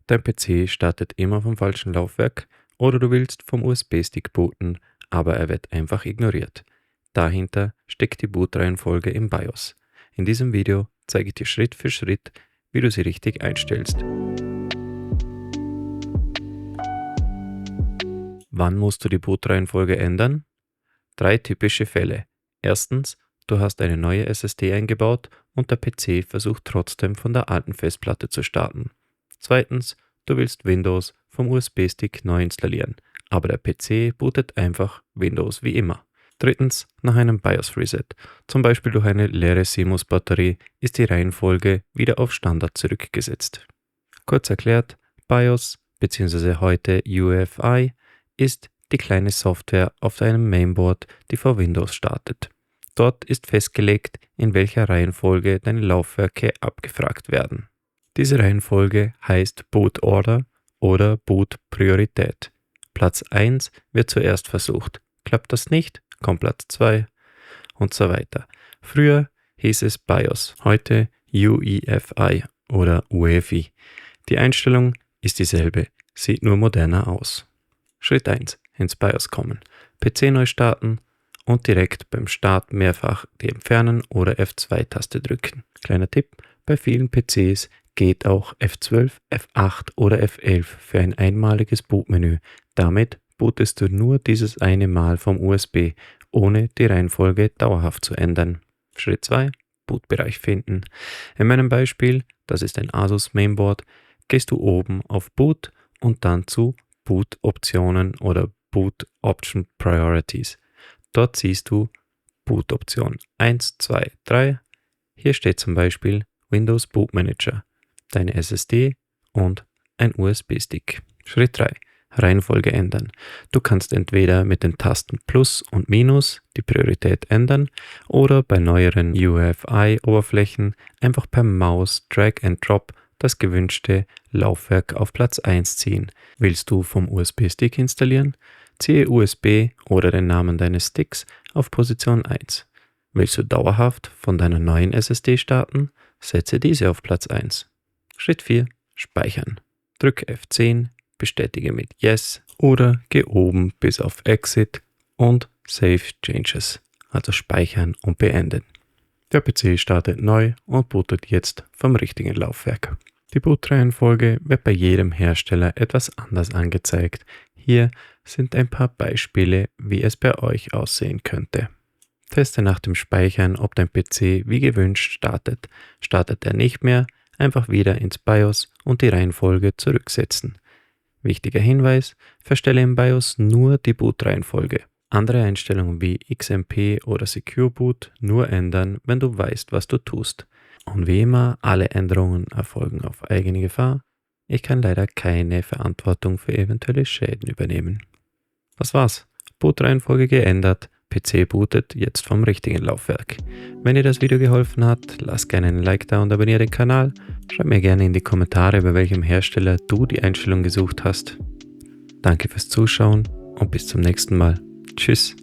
Dein PC startet immer vom falschen Laufwerk oder du willst vom USB-Stick booten, aber er wird einfach ignoriert. Dahinter steckt die Bootreihenfolge im BIOS. In diesem Video zeige ich dir Schritt für Schritt, wie du sie richtig einstellst. Wann musst du die Bootreihenfolge ändern? 3 typische Fälle. Erstens, du hast eine neue SSD eingebaut und der PC versucht trotzdem von der alten Festplatte zu starten. Zweitens, du willst Windows vom USB-Stick neu installieren, aber der PC bootet einfach Windows wie immer. Drittens, nach einem BIOS-Reset, zum Beispiel durch eine leere CMOS-Batterie, ist die Reihenfolge wieder auf Standard zurückgesetzt. Kurz erklärt, BIOS bzw. heute UEFI ist die kleine Software auf deinem Mainboard, die vor Windows startet. Dort ist festgelegt, in welcher Reihenfolge deine Laufwerke abgefragt werden. Diese Reihenfolge heißt Boot Order oder Boot Priorität. Platz 1 wird zuerst versucht. Klappt das nicht, kommt Platz 2 und so weiter. Früher hieß es BIOS, heute UEFI oder UEFI. Die Einstellung ist dieselbe, sieht nur moderner aus. Schritt 1. Ins BIOS kommen, PC neu starten und direkt beim Start mehrfach die Entfernen- oder F2-Taste drücken. Kleiner Tipp, bei vielen PCs geht auch F12, F8 oder F11 für ein einmaliges Bootmenü. Damit bootest du nur dieses eine Mal vom USB, ohne die Reihenfolge dauerhaft zu ändern. Schritt 2. Bootbereich finden. In meinem Beispiel, das ist ein Asus Mainboard, gehst du oben auf Boot und dann zu Boot-Optionen oder Boot-Option Priorities. Dort siehst du Boot-Option 1, 2, 3. Hier steht zum Beispiel Windows Boot Manager, deine SSD und ein USB-Stick. Schritt 3. Reihenfolge ändern. Du kannst entweder mit den Tasten Plus und Minus die Priorität ändern oder bei neueren UEFI-Oberflächen einfach per Maus Drag and Drop das gewünschte Laufwerk auf Platz 1 ziehen. Willst du vom USB-Stick installieren? Ziehe USB oder den Namen deines Sticks auf Position 1. Willst du dauerhaft von deiner neuen SSD starten? Setze diese auf Platz 1. Schritt 4. Speichern. Drücke F10, bestätige mit Yes oder geh oben bis auf Exit und Save Changes, also speichern und beenden. Der PC startet neu und bootet jetzt vom richtigen Laufwerk. Die Bootreihenfolge wird bei jedem Hersteller etwas anders angezeigt. Hier sind ein paar Beispiele, wie es bei euch aussehen könnte. Teste nach dem Speichern, ob dein PC wie gewünscht startet. Startet er nicht mehr, einfach wieder ins BIOS und die Reihenfolge zurücksetzen. Wichtiger Hinweis, verstelle im BIOS nur die Bootreihenfolge. Andere Einstellungen wie XMP oder Secure Boot nur ändern, wenn du weißt, was du tust. Und wie immer, alle Änderungen erfolgen auf eigene Gefahr. Ich kann leider keine Verantwortung für eventuelle Schäden übernehmen. Das war's. Bootreihenfolge geändert. PC bootet jetzt vom richtigen Laufwerk. Wenn dir das Video geholfen hat, lass gerne einen Like da und abonniere den Kanal. Schreib mir gerne in die Kommentare, bei welchem Hersteller du die Einstellung gesucht hast. Danke fürs Zuschauen und bis zum nächsten Mal. Tschüss.